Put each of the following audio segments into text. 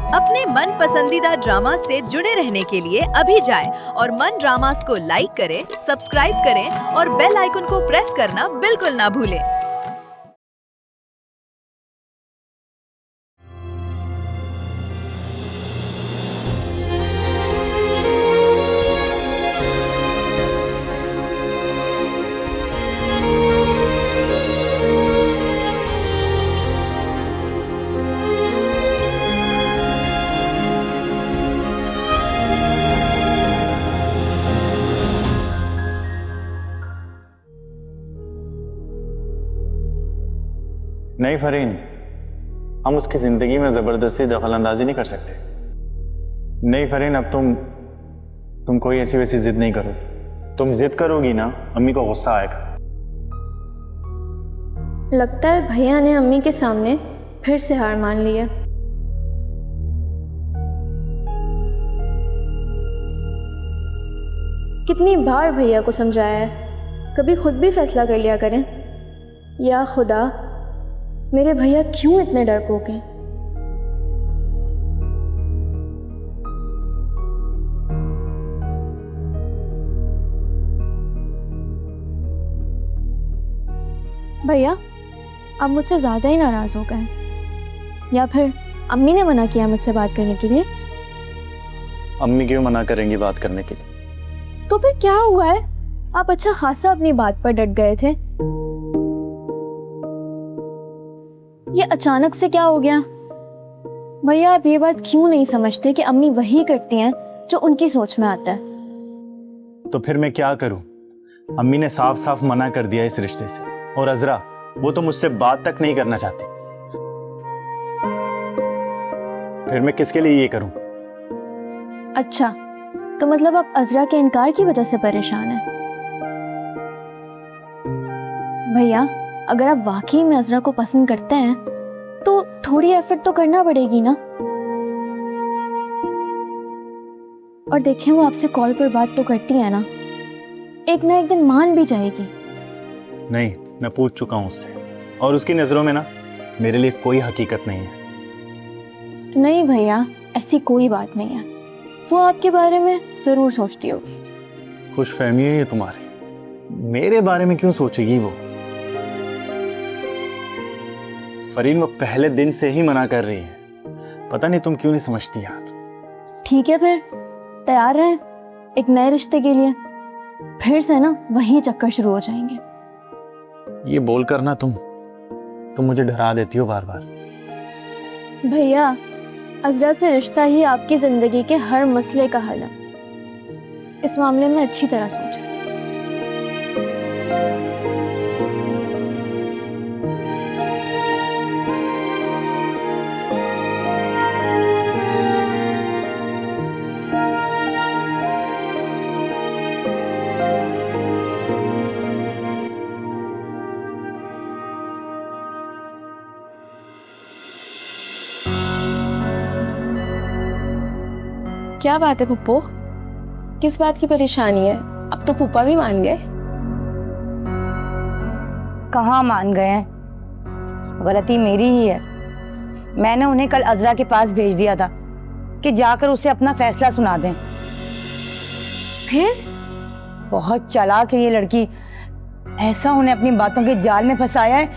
अपने मन पसंदीदा ड्रामा से जुड़े रहने के लिए अभी जाएं और मन ड्रामास को लाइक करें, सब्सक्राइब करें और बेल आइकन को प्रेस करना बिल्कुल ना भूलें। नहीं फरीन, हम उसकी जिंदगी में जबरदस्ती दखल अंदाजी नहीं कर सकते। नहीं फरीन, अब तुम कोई ऐसी वैसी जिद नहीं करोगी। तुम जिद करोगी ना, अम्मी को गुस्सा आएगा। लगता है भैया ने अम्मी के सामने फिर से हार मान ली है। कितनी बार भैया को समझाया है, कभी खुद भी फैसला कर लिया करें। या खुदा, मेरे भैया क्यों इतने डरपोक हैं? भैया, आप मुझसे ज़्यादा ही नाराज़ हो गए, या फिर अम्मी ने मना किया मुझसे बात करने के लिए? अम्मी क्यों मना करेंगी बात करने के लिए? तो फिर क्या हुआ है? आप अच्छा खासा अपनी बात पर डट गए थे, ये अचानक से क्या हो गया? भैया, आप ये बात क्यों नहीं समझते कि अम्मी वही करती हैं जो उनकी सोच में आता है। तो फिर मैं क्या करूं? अम्मी ने साफ साफ मना कर दिया इस रिश्ते से, और अजरा, वो तो मुझसे बात तक नहीं करना चाहती। फिर मैं किसके लिए ये करूं? अच्छा, तो मतलब आप अजरा के इनकार की वजह से परेशान हैं? भैया, अगर आप वाकई में अजरा को पसंद करते हैं तो थोड़ी एफर्ट तो करना पड़ेगी ना। और देखिए, वो आपसे कॉल पर बात तो करती है ना, एक ना एक दिन मान भी जाएगी। नहीं, मैं पूछ चुका हूं उससे, और उसकी नजरों में ना मेरे लिए कोई हकीकत नहीं है। नहीं भैया, ऐसी कोई बात नहीं है, वो आपके बारे में जरूर सोचती होगी। खुशफहमी है ये तुम्हारी, मेरे बारे में क्यों सोचेगी वो? फरीन, वो पहले दिन से ही मना कर रही है, पता नहीं तुम क्यों नहीं समझती यार। ठीक है, फिर तैयार रहें एक नए रिश्ते के लिए, फिर से ना वही चक्कर शुरू हो जाएंगे। ये बोलकर ना तुम मुझे डरा देती हो बार बार। भैया, अजरा से रिश्ता ही आपकी जिंदगी के हर मसले का हल है, इस मामले में अच्छी तरह सोचें। क्या बात है पुप्पो, किस बात की परेशानी है? अब तो पुप्पा भी मान गए। कहाँ मान गए हैं? गलती मेरी ही है। मैंने उन्हें कल अजरा के पास भेज दिया था कि जाकर उसे अपना फैसला सुना दें। फिर बहुत चालाक है ये लड़की, ऐसा उन्हें अपनी बातों के जाल में फंसाया है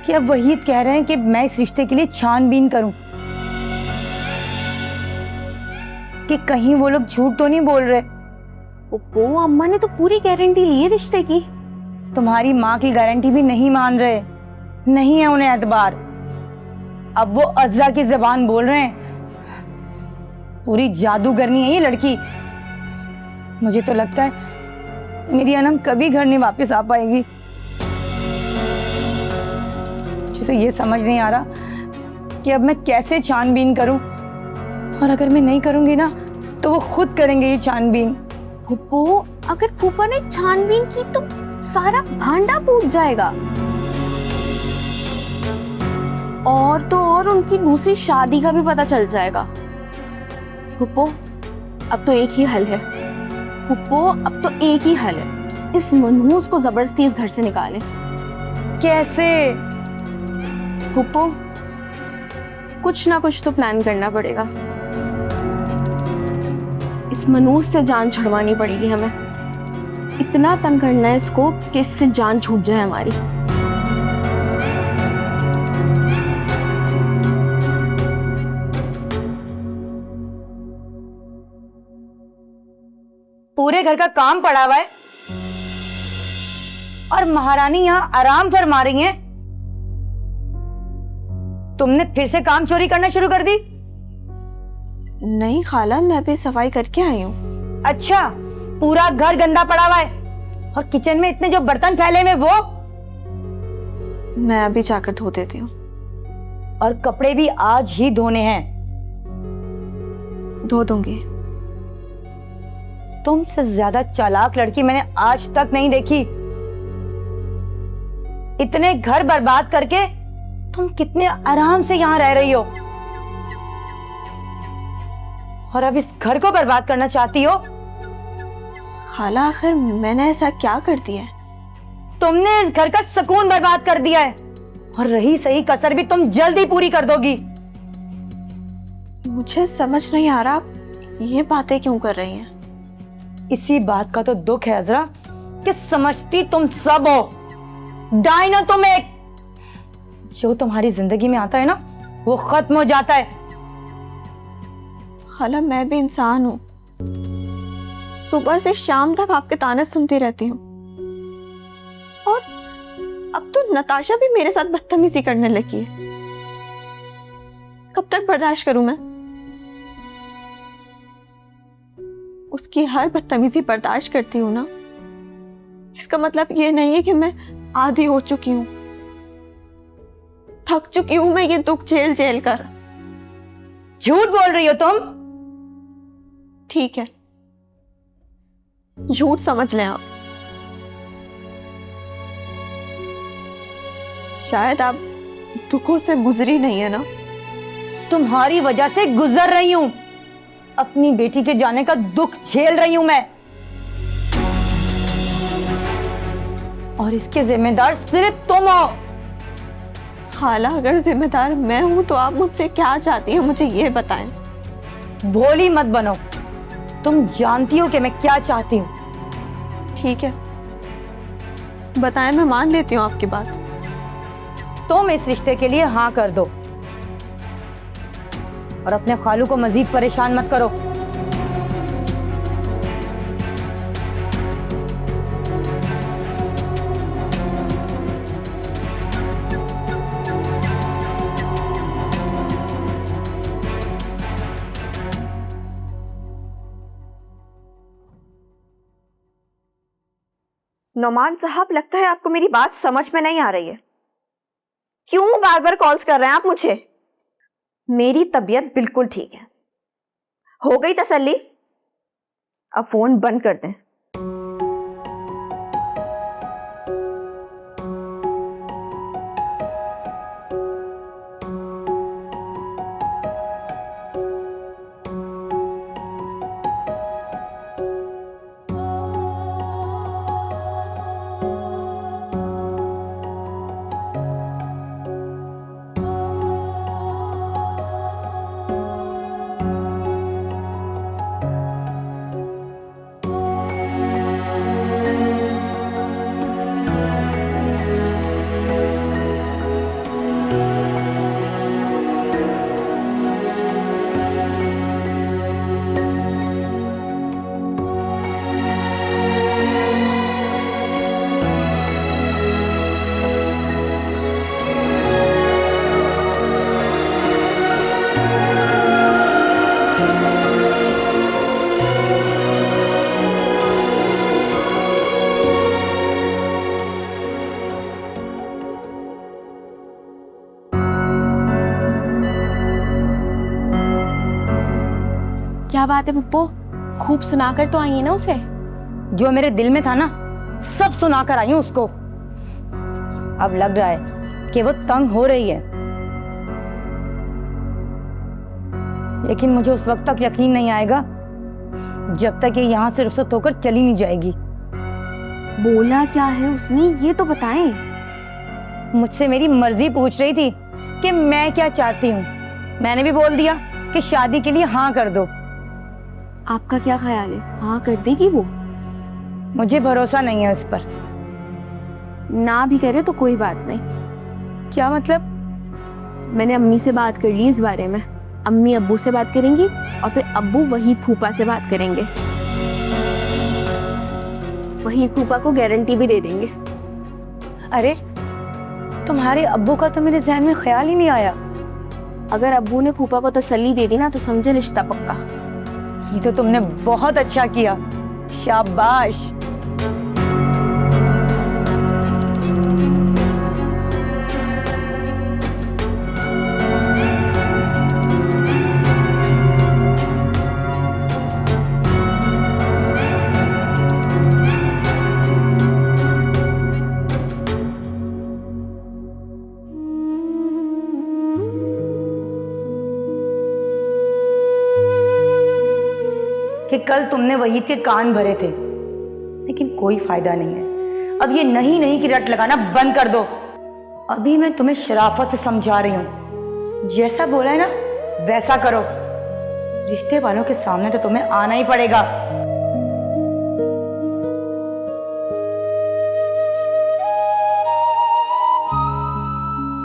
कि अब वहीद कह रहे हैं कि मैं इस रिश्ते के लिए छानबीन करूं, कि कहीं वो लोग झूठ तो नहीं बोल रहे। पुप्पो, अम्मा ने तो पूरी गारंटी ली है रिश्ते की। तुम्हारी माँ की गारंटी भी नहीं मान रहे, नहीं है उन्हें एतबार। अब वो अजरा की जबान बोल रहे हैं। पूरी जादूगरनी है ये लड़की। मुझे तो लगता है मेरी अनम कभी घर नहीं वापस आ पाएगी। मुझे तो ये समझ नहीं आ रहा कि अब मैं कैसे छानबीन करूं, और अगर मैं नहीं करूंगी ना तो वो खुद करेंगे ये छानबीन। पुप्पो, अगर पुप्पा ने छानबीन की तो सारा भांडा फूट जाएगा, और तो और उनकी दूसरी शादी का भी पता चल जाएगा। पुप्पो, अब तो एक ही हल है। पुप्पो, अब तो एक ही हल है, इस मनहूस को जबरदस्ती इस घर से निकालें। कैसे? पुप्पो, कुछ ना कुछ तो प्लान करना पड़ेगा। इस मनूस से जान छुड़वानी पड़ेगी हमें। इतना तंग करना है इसको कि इससे जान छूट जाए हमारी। पूरे घर का काम पड़ा हुआ है और महारानी यहाँ आराम फरमा रही हैं। तुमने फिर से काम चोरी करना शुरू कर दी? नहीं खाला, मैं भी सफाई करके आई हूँ। अच्छा, पूरा घर गंदा पड़ा हुआ है और किचन में इतने जो बर्तन फैले हुए वो, मैं अभी जाकर धो देती हूँ। और कपड़े भी आज ही धोने हैं। धो दूंगी। तुमसे ज्यादा चालाक लड़की मैंने आज तक नहीं देखी। इतने घर बर्बाद करके तुम कितने आराम से यहां रह रही हो और अब इस घर को बर्बाद करना चाहती हो। खाला आखिर मैंने ऐसा क्या कर दिया है? तुमने इस घर का सुकून बर्बाद कर दिया है और रही सही कसर भी तुम जल्दी पूरी कर दोगी। मुझे समझ नहीं आ रहा आप ये बातें क्यों कर रही हैं। इसी बात का तो दुख है अजरा कि समझती तुम सब हो, डायना तुम एक। जो तुम्हारी जिंदगी में आता है ना वो खत्म हो जाता है। खाला मैं भी इंसान हूं, सुबह से शाम तक आपके ताने सुनती रहती हूँ और अब तो नताशा भी मेरे साथ बदतमीजी करने लगी है। कब तक बर्दाश्त करूं मैं? उसकी हर बदतमीजी बर्दाश्त करती हूं ना, इसका मतलब ये नहीं है कि मैं आदी हो चुकी हूं। थक चुकी हूं मैं ये दुख झेल झेल कर। झूठ बोल रही हो तुम। ठीक है, झूठ समझ लें आप। शायद आप दुखों से गुजरी नहीं है ना। तुम्हारी वजह से गुजर रही हूं। अपनी बेटी के जाने का दुख झेल रही हूं मैं और इसके जिम्मेदार सिर्फ तुम हो। खाला अगर जिम्मेदार मैं हूं तो आप मुझसे क्या चाहती हैं मुझे ये बताएं। भोली मत बनो, तुम जानती हो कि मैं क्या चाहती हूं। ठीक है, बताएं, मैं मान लेती हूँ आपकी बात। तुम इस रिश्ते के लिए हाँ कर दो और अपने खालू को मजीद परेशान मत करो। नौमान साहब, लगता है आपको मेरी बात समझ में नहीं आ रही है। क्यों बार बार कॉल्स कर रहे हैं आप मुझे? मेरी तबीयत बिल्कुल ठीक है। हो गई तसल्ली? अब फोन बंद कर दें। क्या बात है पप्पू, खूब सुनाकर तो आई है ना उसे? जो मेरे दिल में था ना सब सुनाकर आई हूं उसको। अब लग रहा है कि वो तंग हो रही है, लेकिन मुझे उस वक्त तक यकीन नहीं आएगा जब तक ये यहां से रुखसत होकर चली नहीं जाएगी। बोला क्या है उसने, ये तो बताएं। मुझसे मेरी मर्जी पूछ रही थी कि मैं क्या चाहती हूँ। मैंने भी बोल दिया कि शादी के लिए हाँ कर दो। आपका क्या ख्याल है, हाँ कर देगी वो? मुझे भरोसा नहीं है उस पर। ना भी करे तो कोई बात नहीं। क्या मतलब? मैंने अम्मी से बात कर ली इस बारे में। अम्मी अब्बू से बात करेंगी और फिर अब्बू वही फूफा से बात करेंगे। वही फूफा को गारंटी भी दे देंगे। अरे तुम्हारे अब्बू का तो मेरे जहन में ख्याल ही नहीं आया। अगर अब्बू ने फूफा को तसल्ली दे दी ना तो समझे रिश्ता पक्का। ये तो तुमने बहुत अच्छा किया, शाबाश। कि कल तुमने वहीद के कान भरे थे, लेकिन कोई फायदा नहीं है। अब ये नहीं की रट लगाना बंद कर दो। अभी मैं तुम्हें शराफत से समझा रही हूं, जैसा बोला है ना वैसा करो। रिश्ते वालों के सामने तो तुम्हें आना ही पड़ेगा।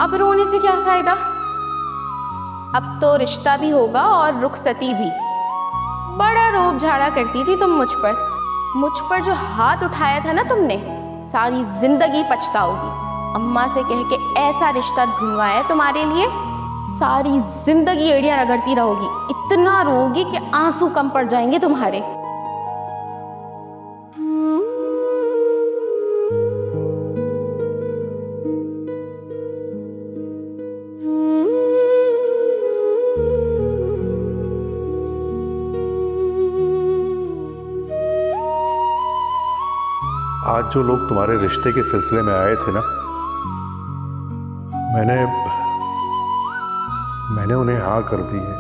अब रोने से क्या फायदा? अब तो रिश्ता भी होगा और रुखसती भी। बड़ा रोब झाड़ा करती थी तुम मुझ पर जो हाथ उठाया था ना तुमने, सारी जिंदगी पछताओगी। अम्मा से कह के ऐसा रिश्ता ढूंढवाया तुम्हारे लिए, सारी जिंदगी एड़ियां रगड़ती रहोगी। इतना रोगी कि आंसू कम पड़ जाएंगे तुम्हारे। आज जो लोग तुम्हारे रिश्ते के सिलसिले में आए थे ना, मैंने उन्हें हाँ कर दी है।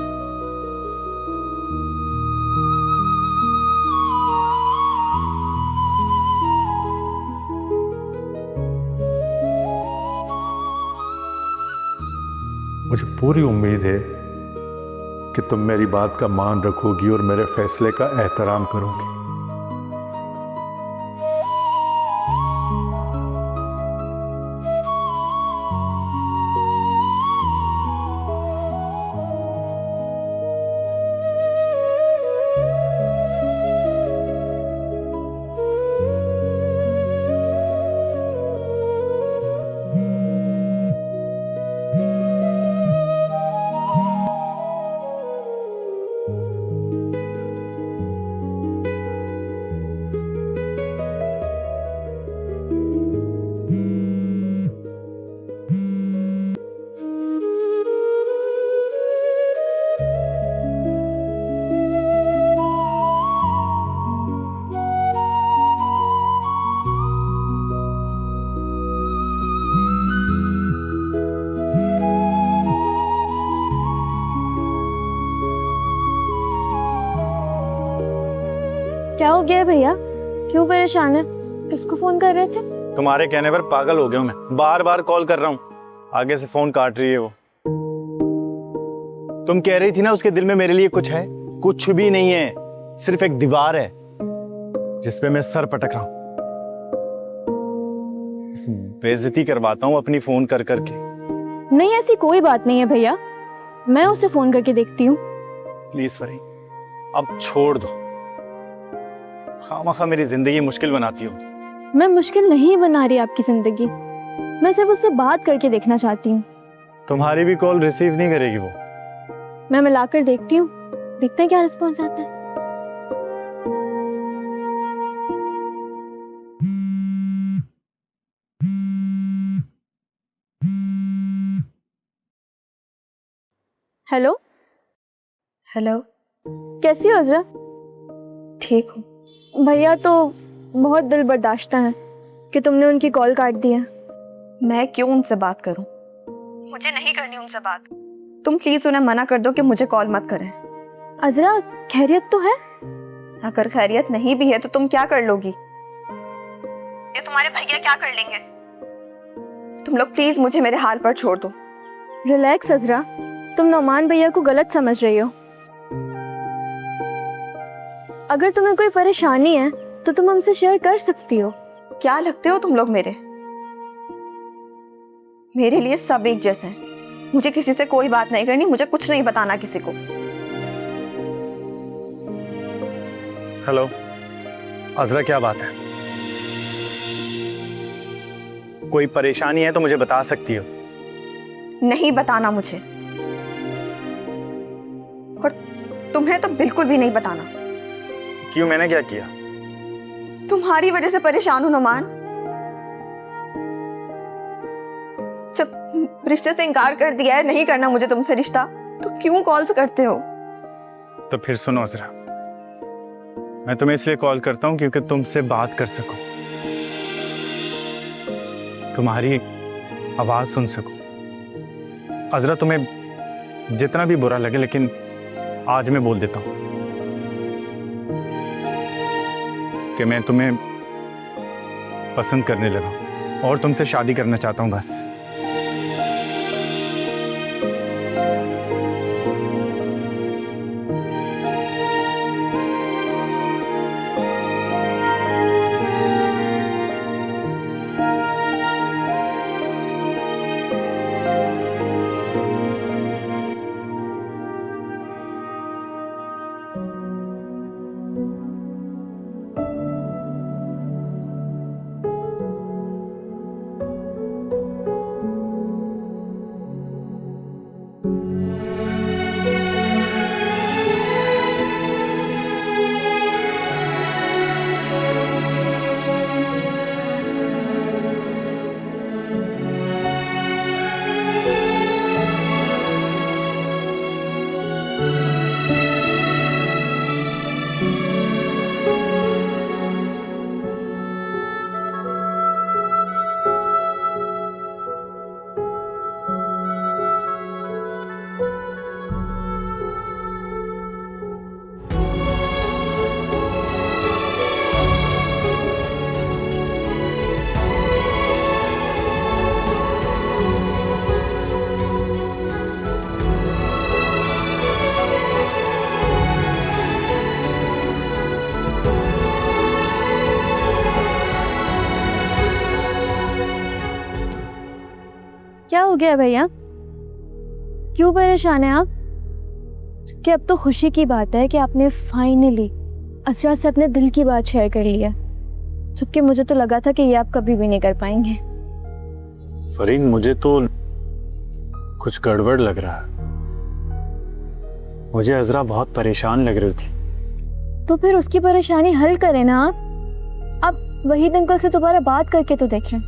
मुझे पूरी उम्मीद है कि तुम मेरी बात का मान रखोगी और मेरे फैसले का एहतराम करोगी। क्या हो गया है भैया? क्यों परेशान है? किसको फोन कर रहे थे? तुम्हारे कहने पर पागल हो गया हूं मैं, बार बार कॉल कर रहा हूं, आगे से फोन काट रही है वो। तुम कह रही थी ना उसके दिल में मेरे लिए कुछ है। कुछ भी नहीं है, सिर्फ एक दीवार है जिसपे मैं सर पटक रहा हूं। बेइज्जती करवाता हूं अपनी फोन कर करके। नहीं, ऐसी कोई बात नहीं है भैया, मैं उसे फोन करके देखती हूँ। प्लीज फरी, अब छोड़ दो। खामखा मेरी जिंदगी मुश्किल बनाती हो। मैं मुश्किल नहीं बना रही आपकी जिंदगी, मैं सिर्फ उससे बात करके देखना चाहती हूँ। तुम्हारी भी कॉल रिसीव नहीं करेगी वो। मैं मिलाकर देखती हूँ, देखते हैं क्या रिस्पॉन्स आता है। हेलो हेलो, कैसी हो अजरा? ठीक हूँ। भैया तो बहुत दिल बर्दाश्ता है कि तुमने उनकी कॉल काट दी है। मैं क्यों उनसे बात करूं? मुझे नहीं करनी उनसे बात। तुम प्लीज उन्हें मना कर दो कि मुझे कॉल मत करें। अजरा, खैरियत तो है? अगर खैरियत नहीं भी है तो तुम क्या कर लोगी? ये तुम्हारे भैया क्या कर लेंगे? तुम लोग प्लीज मुझे मेरे हाल पर छोड़ दो। रिलैक्स अजरा, तुम नौमान भैया को गलत समझ रही हो। अगर तुम्हें कोई परेशानी है तो तुम हमसे शेयर कर सकती हो। क्या लगते हो तुम लोग मेरे लिए सब एक जैसे हैं। मुझे किसी से कोई बात नहीं करनी, मुझे कुछ नहीं बताना किसी को। हेलो अजरा, क्या बात है? कोई परेशानी है तो मुझे बता सकती हो। नहीं बताना मुझे, और तुम्हें तो बिल्कुल भी नहीं बताना। क्यों, मैंने क्या किया? तुम्हारी वजह से परेशान हूं नोमान। जब रिश्ते से इनकार कर दिया है, नहीं करना मुझे तुमसे रिश्ता, तो क्यों कॉल्स करते हो? तो फिर सुनो अजरा, मैं तुम्हें इसलिए कॉल करता हूं क्योंकि तुमसे बात कर सकूं, तुम्हारी आवाज सुन सकूं। अजरा, तुम्हें जितना भी बुरा लगे, लेकिन आज मैं बोल देता हूं कि मैं तुम्हें पसंद करने लगा और तुमसे शादी करना चाहता हूं बस। क्या हो गया भैया, क्यों परेशान हैं आप? कि अब तो खुशी की बात है कि आपने फाइनली असरा से अपने दिल की बात शेयर कर ली है, जबकि मुझे तो लगा था कि ये आप कभी भी नहीं कर पाएंगे। फरीन, मुझे तो कुछ गड़बड़ लग रहा है। मुझे अजरा बहुत परेशान लग रही थी। तो फिर उसकी परेशानी हल करें ना आप वहीद अंकल से दोबारा बात करके तो देखें।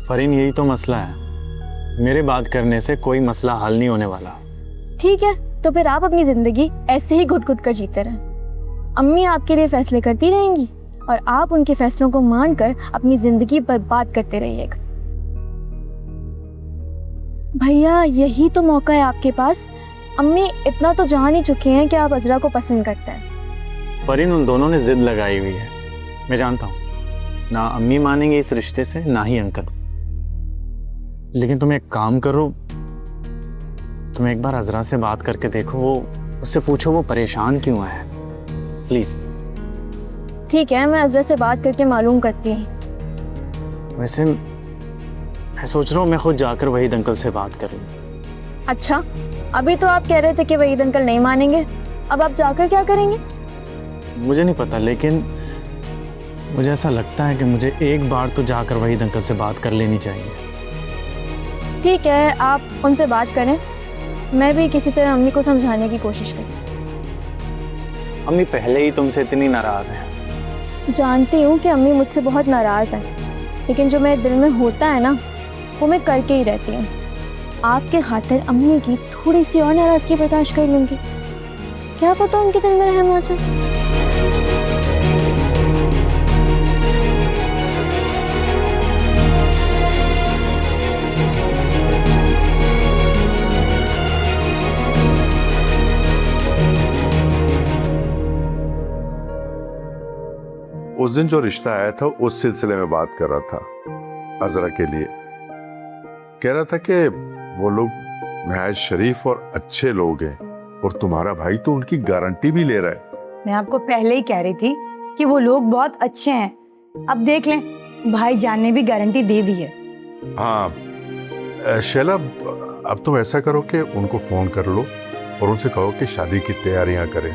फरीन, यही तो मसला है, मेरे बात करने से कोई मसला हल नहीं होने वाला। ठीक है, तो फिर आप अपनी जिंदगी ऐसे ही घुट घुट कर जीते रहें। अम्मी आपके लिए फैसले करती रहेंगी और आप उनके फैसलों को मानकर अपनी जिंदगी बर्बाद करते रहिएगा। भैया, यही तो मौका है आपके पास। अम्मी इतना तो जान ही चुके हैं कि आप अजरा को पसंद करते हैं। फरीन, उन दोनों ने जिद लगाई हुई है, मैं जानता हूँ। ना अम्मी मानेंगे इस रिश्ते से, ना ही अंकल। लेकिन तुम एक काम करो, तुम एक बार अजरा से बात करके देखो, उससे पूछो वो परेशान क्यों है, प्लीज। ठीक है, मैं अजरा से बात करके मालूम करती हूँ। वैसे मैं सोच रहा हूँ मैं खुद जाकर वहीद अंकल से बात कर लूँ। अच्छा, अभी तो आप कह रहे थे कि वहीद अंकल नहीं मानेंगे, अब आप जाकर क्या करेंगे? मुझे नहीं पता, लेकिन मुझे ऐसा लगता है कि मुझे एक बार तो जाकर वहीद अंकल से बात कर लेनी चाहिए। ठीक है, आप उनसे बात करें, मैं भी किसी तरह अम्मी को समझाने की कोशिश करती अम्मी पहले ही तुमसे इतनी नाराज हैं। हूँ। जानती हूँ कि अम्मी मुझसे बहुत नाराज़ हैं, लेकिन जो मेरे दिल में होता है ना, वो मैं करके ही रहती हूँ। आपके खातिर अम्मी की थोड़ी सी और नाराज़गी बर्दाश्त कर लूँगी, क्या पता उनके दिल में रहम आ जाए। उस दिन जो रिश्ता आया था उस सिलसिले में बात कर रहा था अजरा के लिए। कह रहा था कि वो लोग नहायत शरीफ और अच्छे लोग हैं, और तुम्हारा भाई तो उनकी गारंटी भी ले रहा है। मैं आपको पहले ही कह रही थी कि वो लोग बहुत अच्छे हैं। अब देख लें, भाई जान ने भी गारंटी दे दी है। हाँ शैला, अब तुम ऐसा करो कि उनको फोन कर लो और उनसे कहो कि शादी की तैयारियां करें।